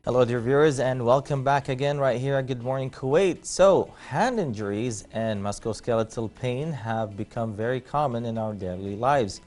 Hello dear viewers, and welcome back again right here at Good Morning Kuwait. So, hand injuries and musculoskeletal pain have become very common in our daily lives.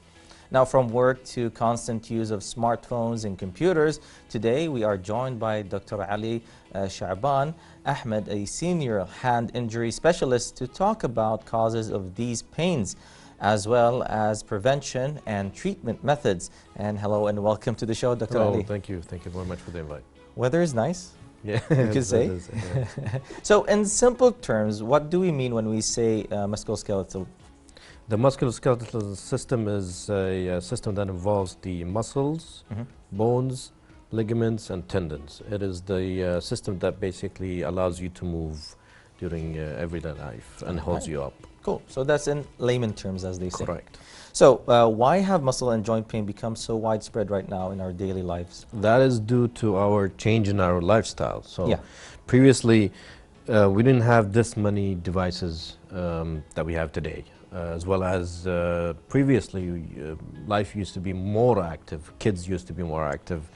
Now, from work to constant use of smartphones and computers, today we are joined by Dr. Ali Shaban Ahmed, a senior hand injury specialist, to talk about causes of these pains, as well as prevention and treatment methods. And hello and welcome to the show, Dr. Ali. Thank you. Thank you very much for the invite. Weather is nice. Yeah, you could say. Yeah. So, in simple terms, what do we mean when we say musculoskeletal? The musculoskeletal system is a system that involves the muscles, bones, ligaments, and tendons. It is the system that basically allows you to move during everyday life and holds you up. Cool. So that's in layman terms, as they say. Correct. So why have muscle and joint pain become so widespread right now in our daily lives? That is due to our change in our lifestyle. So previously, we didn't have this many devices that we have today. As well as previously, life used to be more active. Kids used to be more active.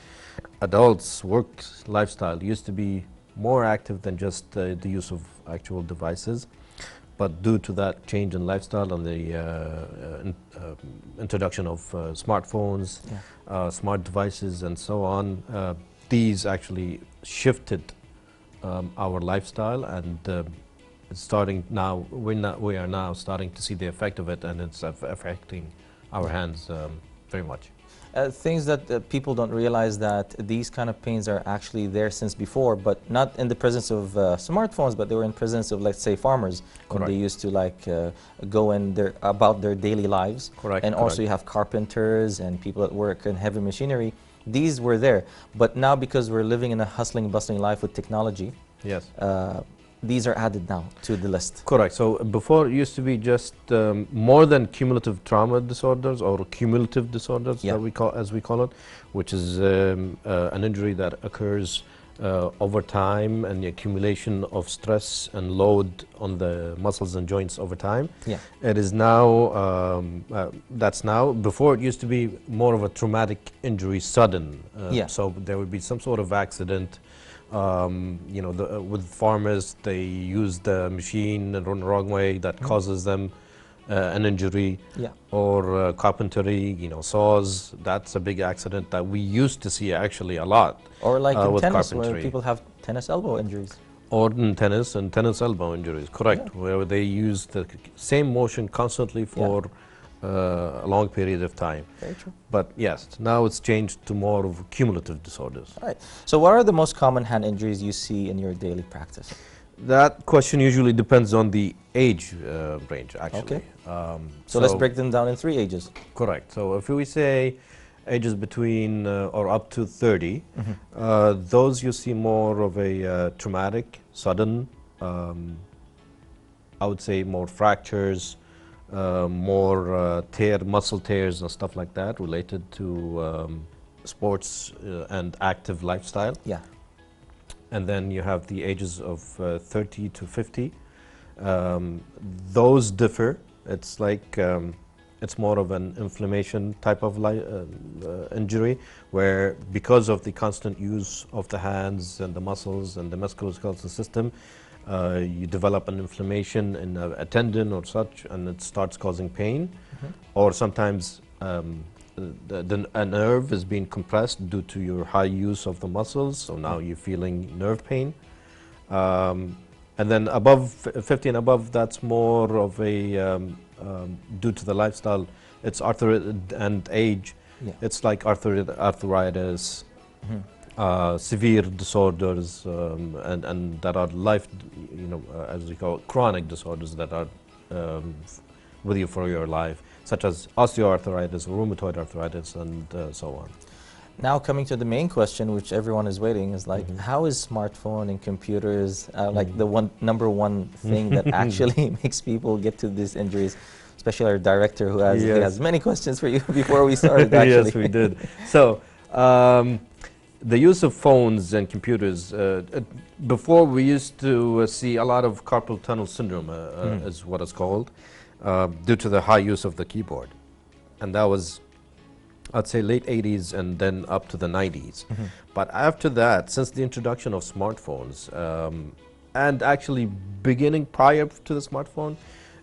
Adults' work lifestyle used to be more active than just the use of actual devices. But due to that change in lifestyle and the introduction of smartphones, smart devices, and so on, these actually shifted our lifestyle, and it's starting now. We are now starting to see the effect of it, and it's affecting our hands very much. Things that people don't realize, that these kind of pains are actually there since before, but not in the presence of smartphones, but they were in presence of, let's say, farmers. When they used to go in about their daily lives. And also you have carpenters and people that work in heavy machinery. These were there, but now because we're living in a hustling, bustling life with technology, these are added now to the list. Correct. So before it used to be just more than cumulative trauma disorders or cumulative disorders, that we call it, which is an injury that occurs over time and the accumulation of stress and load on the muscles and joints over time. It is now, that's now. Before it used to be more of a traumatic injury, sudden. So there would be some sort of accident. You know, with farmers, they use the machine in the wrong way that causes them an injury, or carpentry, you know, saws. That's a big accident that we used to see actually a lot. Or like in tennis, where people have tennis elbow injuries. Or in tennis and tennis elbow injuries, correct, where they use the same motion constantly for a long period of time. Very true. But yes, now it's changed to more of cumulative disorders. All right. So what are the most common hand injuries you see in your daily practice? That question usually depends on the age range, actually. So let's break them down in 3 ages. Correct. So if we say ages between or up to 30, those you see more of a traumatic, sudden, I would say more fractures, more muscle tears and stuff like that related to sports and active lifestyle. And then you have the ages of 30 to 50. Those differ. It's like it's more of an inflammation type of injury, where because of the constant use of the hands and the muscles and the musculoskeletal system, you develop an inflammation in a tendon or such, and it starts causing pain. Or sometimes a nerve is being compressed due to your high use of the muscles, so now you're feeling nerve pain. And then above 50 and above, that's more of a, due to the lifestyle, it's arthritis and age. It's like arthritis, severe disorders, and that are life, you know, as we call it, chronic disorders that are with you for your life, such as osteoarthritis, rheumatoid arthritis, and so on. Now coming to the main question, which everyone is waiting, is like, how is smartphone and computers like the number one thing that actually makes people get to these injuries? Especially our director, who has many questions for you before we started. Actually, yes, we did. So the use of phones and computers. Before we used to see a lot of carpal tunnel syndrome, is what it's called, due to the high use of the keyboard, and that was I'd say late 80s and then up to the 90s. But after that, since the introduction of smartphones, and actually beginning prior to the smartphone,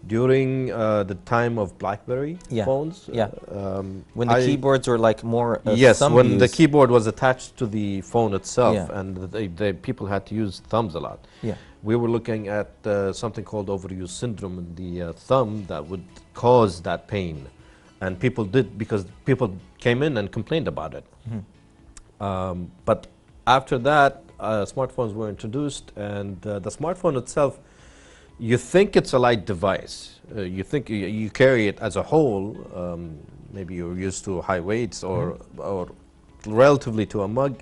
during the time of BlackBerry phones. When the keyboards were like more yes, when use. the keyboard was attached to the phone itself, and the people had to use thumbs a lot. We were looking at something called overuse syndrome in the thumb that would cause that pain. And people did, because people came in and complained about it. But after that, smartphones were introduced, and the smartphone itself, you think it's a light device. You think you carry it as a whole. Maybe you're used to high weights or relatively to a mug.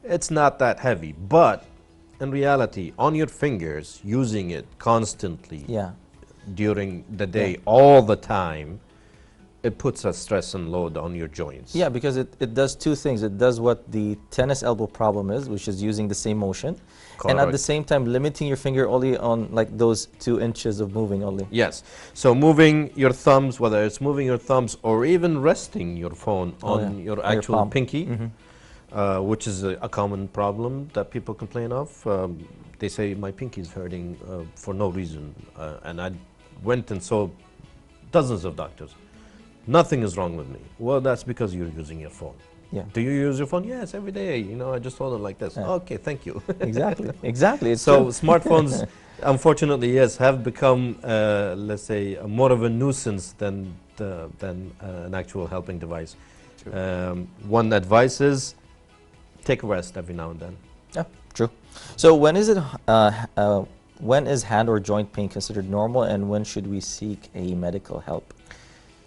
It's not that heavy, but in reality, on your fingers, using it constantly during the day, all the time, it puts a stress and load on your joints. Yeah, because it does two things. It does what the tennis elbow problem is, which is using the same motion. Correct. And at the same time limiting your finger only on like those 2 inches of moving only. Yes. So moving your thumbs, whether it's moving your thumbs or even resting your phone on your actual pinky, which is a common problem that people complain of. They say my pinky is hurting for no reason. And I went and saw dozens of doctors. Nothing is wrong with me. Well, that's because you're using your phone. Do you use your phone? Yes, every day. You know, I just hold it like this. Okay, thank you. Exactly. It's so smartphones, unfortunately, yes, have become, let's say, more of a nuisance than an actual helping device. One advice is take a rest every now and then. Yeah, true. So when is hand or joint pain considered normal, and when should we seek a medical help?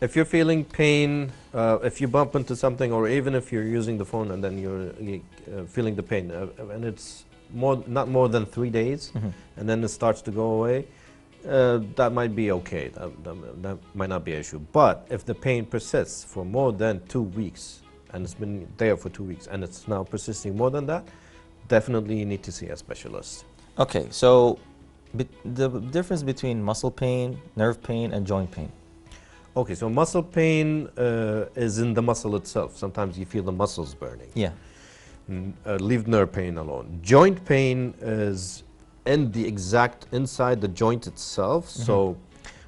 If you're feeling pain, if you bump into something, or even if you're using the phone and then you're feeling the pain, and it's not more than 3 days, and then it starts to go away, that might be okay. That might not be an issue. But if the pain persists for more than 2 weeks, and it's been there for 2 weeks, and it's now persisting more than that, definitely you need to see a specialist. Okay, so the difference between muscle pain, nerve pain, and joint pain. Okay, so muscle pain is in the muscle itself. Sometimes you feel the muscles burning. Leave nerve pain alone. Joint pain is in the exact inside the joint itself. So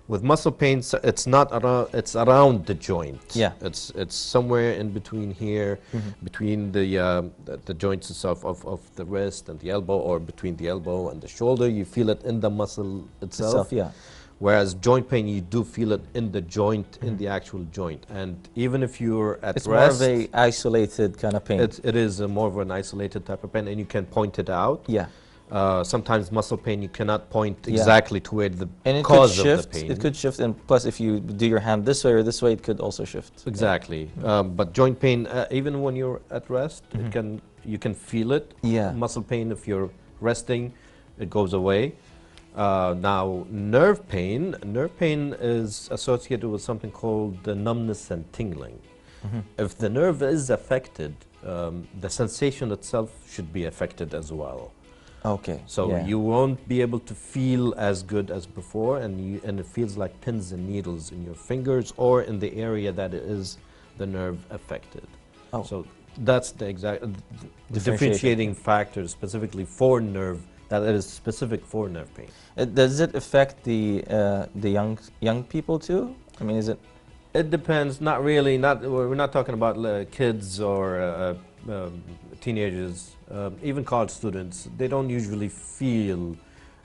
with muscle pain, it's not around, it's around the joint. It's somewhere in between here, between the joints itself of the wrist and the elbow, or between the elbow and the shoulder. You feel it in the muscle itself. Whereas joint pain, you do feel it in the joint, in the actual joint. And even if you're at rest, it's more of an isolated kind of pain. It is more of an isolated type of pain, and you can point it out. Sometimes muscle pain, you cannot point exactly to where the cause of the pain. It could shift, and plus if you do your hand this way or this way, it could also shift. Exactly. But joint pain, even when you're at rest, you can feel it. Muscle pain, if you're resting, it goes away. Now, nerve pain is associated with something called the numbness and tingling. If the nerve is affected, the sensation itself should be affected as well. So you won't be able to feel as good as before, and it feels like pins and needles in your fingers or in the area that is the nerve affected. So that's the exact differentiating factor specifically for nerve. That is specific for nerve pain. Does it affect the young people too? I mean, is it? It depends. Not really. We're not talking about kids or teenagers. Even college students, they don't usually feel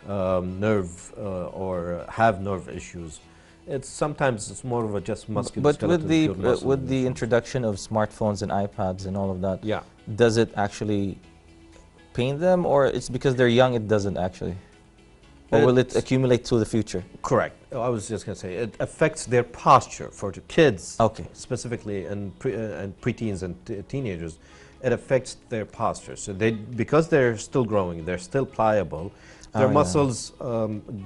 nerve or have nerve issues. Sometimes it's more of a just musculoskeletal. But with the introduction of smartphones and iPads and all of that, does it actually pain them, or it's because they're young it doesn't actually? Or will it accumulate to the future? Correct. I was just going to say, it affects their posture for the kids, specifically, and preteens and teenagers. It affects their posture. So because they're still growing, they're still pliable, their muscles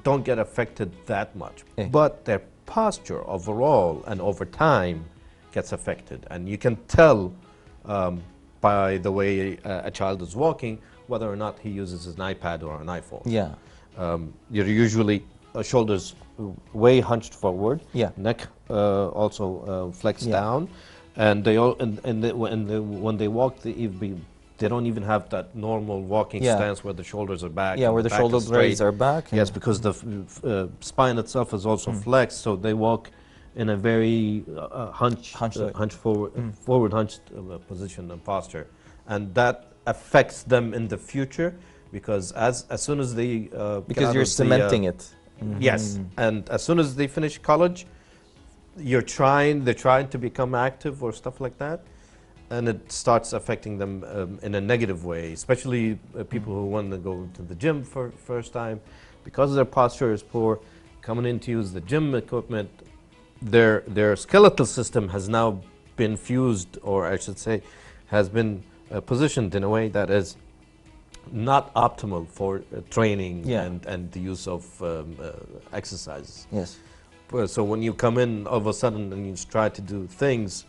don't get affected that much. But their posture overall and over time gets affected. And you can tell by the way a child is walking whether or not he uses an iPad or an iPhone. You're usually shoulders way hunched forward, neck also flexed down, and they all when they walk, they don't even have that normal walking stance where the shoulders are back. Yeah, where the shoulder blades are back. Yes, because the spine itself is also flexed, so they walk in a very hunched forward hunched position and posture, and that affects them in the future because as soon as they because you're cementing it. Yes, and as soon as they finish college, they're trying to become active or stuff like that, and it starts affecting them in a negative way, especially people who want to go to the gym for first time. Because their posture is poor, coming in to use the gym equipment, their skeletal system has now been fused, or I should say, has been positioned in a way that is not optimal for training and the use of exercises. Yes. So when you come in all of a sudden and you try to do things,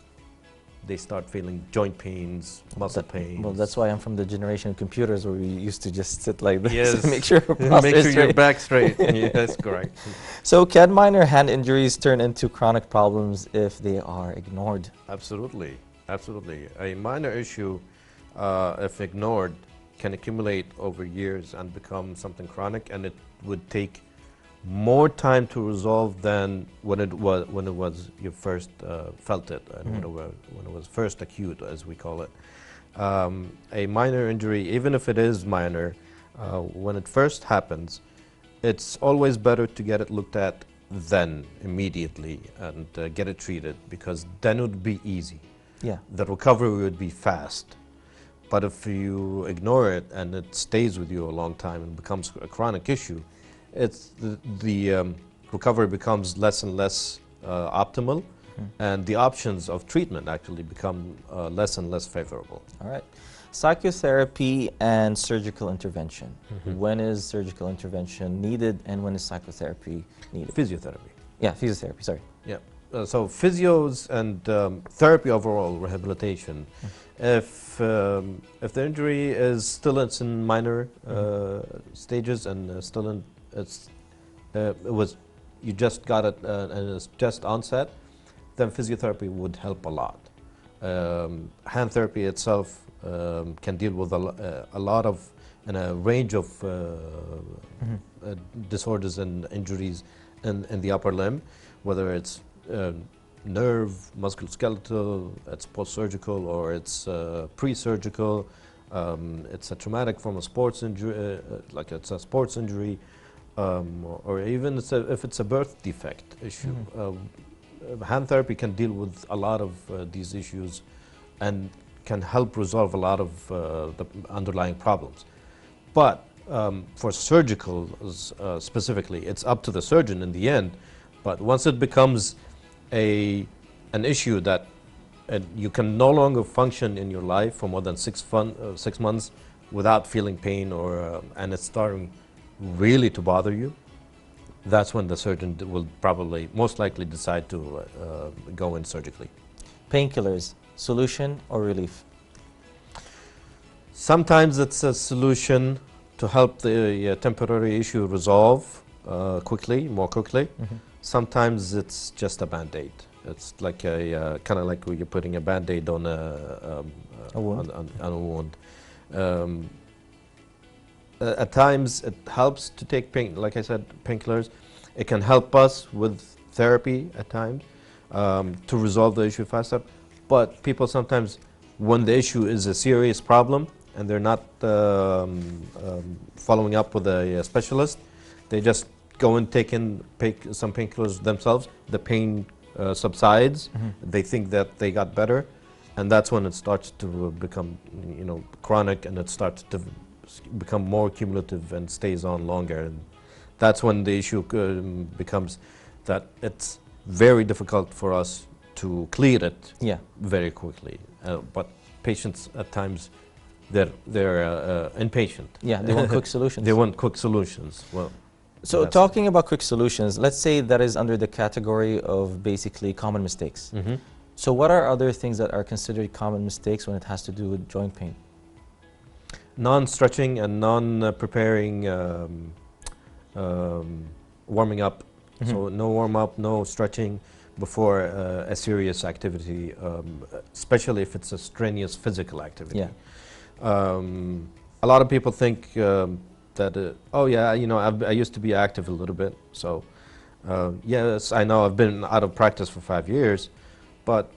they start feeling joint pains, muscle pains. Well, that's why I'm from the generation of computers where we used to just sit like this. Yes. Make sure your back's straight. Yeah, that's correct. So can minor hand injuries turn into chronic problems if they are ignored? Absolutely. Absolutely. A minor issue, if ignored, can accumulate over years and become something chronic, and it would take more time to resolve than when it was you first felt it, and when it was first acute, as we call it. A minor injury, even if it is minor, when it first happens, it's always better to get it looked at then, immediately, and get it treated, because then it would be easy. Yeah. The recovery would be fast. But if you ignore it and it stays with you a long time and becomes a chronic issue, it's the recovery becomes less and less optimal, and the options of treatment actually become less and less favorable. All right. Psychotherapy and surgical intervention. When is surgical intervention needed, and when is psychotherapy needed? Physiotherapy. Yeah, physiotherapy, sorry. Yeah. So physios and therapy overall, rehabilitation. If the injury is still in minor stages and still in you just got it and it's just onset, then physiotherapy would help a lot. Hand therapy itself can deal with a lot of and a range of disorders and injuries in the upper limb, whether it's nerve, musculoskeletal, it's post-surgical, or it's pre-surgical, it's a traumatic form of sports injury, like it's a sports injury, or even if it's a birth defect issue. Hand therapy can deal with a lot of these issues and can help resolve a lot of the underlying problems. But for surgical specifically, it's up to the surgeon in the end. But once it becomes an issue that you can no longer function in your life for more than 6 months without feeling pain, or and it's starting really to bother you, that's when the surgeon will probably most likely decide to go in surgically. Painkillers, solution or relief? Sometimes it's a solution to help the temporary issue resolve more quickly. Sometimes it's just a band-aid. It's like a kind of like when you're putting a band-aid on a wound. At times it helps to take like I said, painkillers. It can help us with therapy at times to resolve the issue faster. But people sometimes, when the issue is a serious problem and they're not following up with a specialist, they just go and take some painkillers themselves. The pain subsides. They think that they got better, and that's when it starts to become, chronic, and it starts to become more cumulative and stays on longer. And that's when the issue becomes that it's very difficult for us to clear it very quickly. But patients at times, they're impatient. Yeah, they want quick solutions. They want quick solutions. Well. So talking about quick solutions, let's say that is under the category of basically common mistakes. So what are other things that are considered common mistakes when it has to do with joint pain? Non-stretching and non-preparing warming up. So no warm-up, no stretching. before a serious activity, especially if it's a strenuous physical activity. Yeah. A lot of people think that, oh yeah, you know, I used to be active a little bit, so yes, I know I've been out of practice for 5 years, but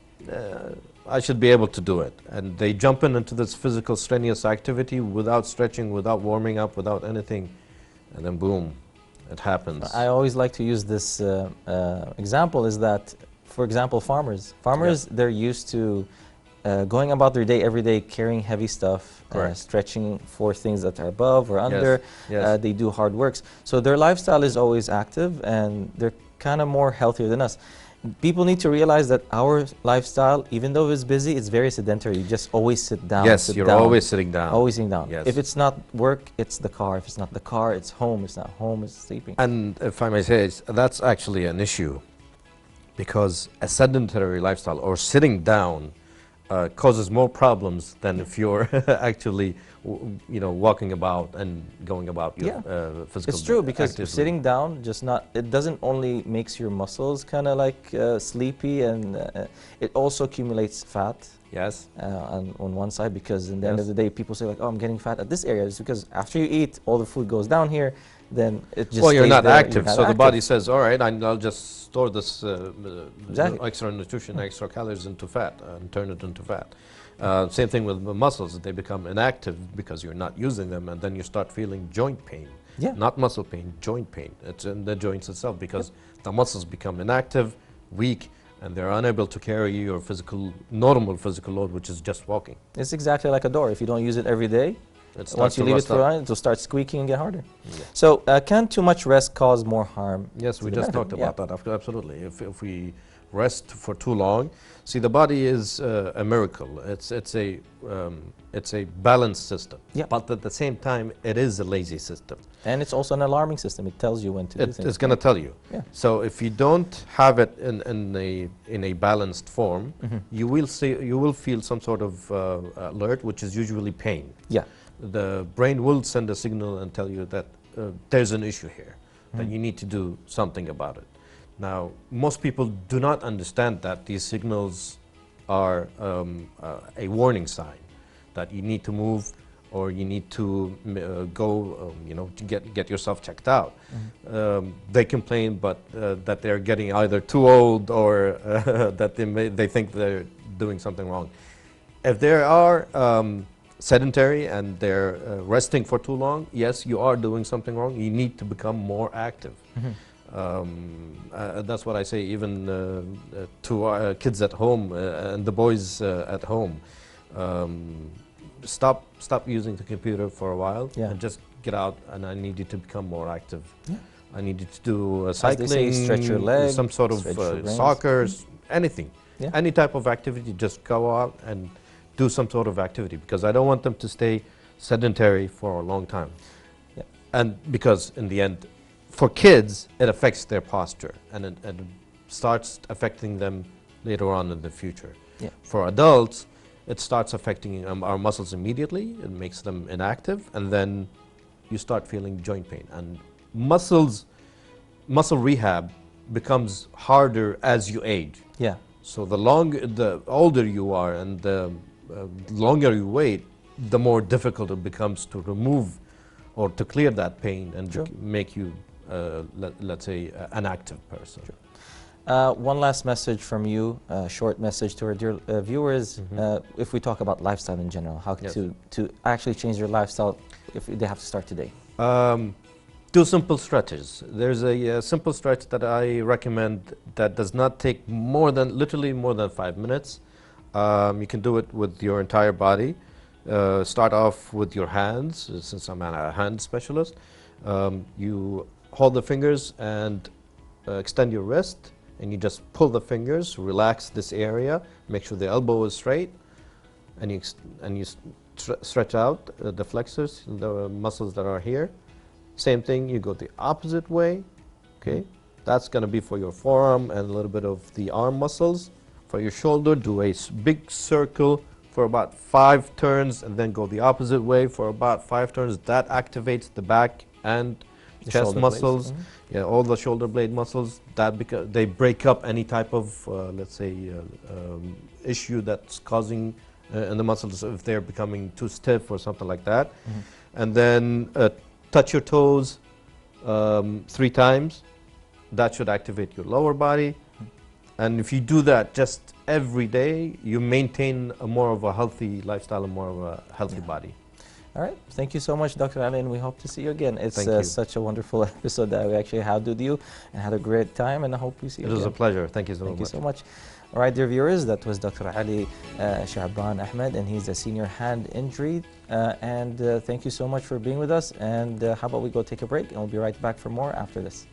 I should be able to do it. And they jump into this physical strenuous activity without stretching, without warming up, without anything, and then boom, it happens. I always like to use this example is that, for example, farmers, they're used to going about their day every day, carrying heavy stuff, stretching for things that are above or under. Yes. They do hard works. So their lifestyle is always active and they're kind of more healthier than us. People need to realize that our lifestyle, even though it's busy, it's very sedentary. You just always sit down. Yes, you're always sitting down. Always sitting down. Yes. If it's not work, it's the car. If it's not the car, it's home. If it's not home, it's sleeping. And if I may say, that's actually an issue, because a sedentary lifestyle or sitting down causes more problems than if you're actually, you know, walking about and going about your physical. It's true, because activity. sitting down it doesn't only makes your muscles kind of like sleepy, and it also accumulates fat. Yes. On one side, because in the end of the day, people say like, oh, I'm getting fat at this area. It's because after you eat, all the food goes down here. Then it just you're not there. active, You're not so active. the body says, all right, I'll just store this Exactly. extra nutrition, extra calories into fat and turn it into fat. Same thing with the muscles. They become inactive because you're not using them, and then you start feeling joint pain. Yeah. Not muscle pain, joint pain. It's in the joints itself, because the muscles become inactive, weak, and they're unable to carry your normal physical load, which is just walking. It's exactly like a door. If you don't use it every day, once you leave it for a while, it'll start squeaking and get harder. Yeah. So can too much rest cause more harm? Yes, we just talked about that. Absolutely. If we rest for too long, see, the body is a miracle. It's a balanced system. Yeah. But at the same time, it is a lazy system. And it's also an alarming system. It tells you when to do things. It's going to tell you. Yeah. So if you don't have it in a balanced form, you will feel some sort of alert, which is usually pain. Yeah. The brain will send a signal and tell you that there's an issue here, that you need to do something about it. Now, most people do not understand that these signals are a warning sign that you need to move, or you need to go, you know, to get yourself checked out. They complain, but that they're getting either too old, or that they think they're doing something wrong. If there are sedentary and they're resting for too long, yes, you are doing something wrong. You need to become more active. That's what I say even to our kids at home and the boys at home. Stop using the computer for a while, and just get out, and I need you to become more active. I need you to do cycling, stretch your legs, some sort of soccer, anything. Any type of activity, just go out and do some sort of activity, because I don't want them to stay sedentary for a long time. And because in the end, for kids, it affects their posture, and it starts affecting them later on in the future. For adults, it starts affecting our muscles immediately. It makes them inactive, and then you start feeling joint pain. And muscle rehab becomes harder as you age. So the older you are and the longer you wait, the more difficult it becomes to remove or to clear that pain and make you, let's say, an active person. One last message from you, a short message to our dear viewers. If we talk about lifestyle in general, how to actually change your lifestyle if they have to start today. Do simple stretches. There's a simple stretch that I recommend that does not take literally more than 5 minutes. You can do it with your entire body. Start off with your hands, since I'm a hand specialist. You hold the fingers and extend your wrist, and you just pull the fingers, relax this area, make sure the elbow is straight, and you stretch out the flexors, the muscles that are here. Same thing, you go the opposite way, okay? That's gonna be for your forearm and a little bit of the arm muscles. For your shoulder, do a big circle for about 5 turns, and then go the opposite way for about 5 turns. That activates the back and The chest shoulder blades. muscles, yeah, all the shoulder blade muscles, that they break up any type of, let's say, issue that's causing in the muscles if they're becoming too stiff or something like that. And then touch your toes 3 times. That should activate your lower body. And if you do that just every day, you maintain a more of a healthy lifestyle and more of a healthy body. All right. Thank you so much, Dr. Ali, and we hope to see you again. It's Thank you. such a wonderful episode that we actually had with you and had a great time, and I hope we see you again. It was a pleasure. Thank you so much. Thank you so much. All right, dear viewers, that was Dr. Ali Shaban Ahmed, and he's a senior hand injury. Thank you so much for being with us. And how about we go take a break, and we'll be right back for more after this.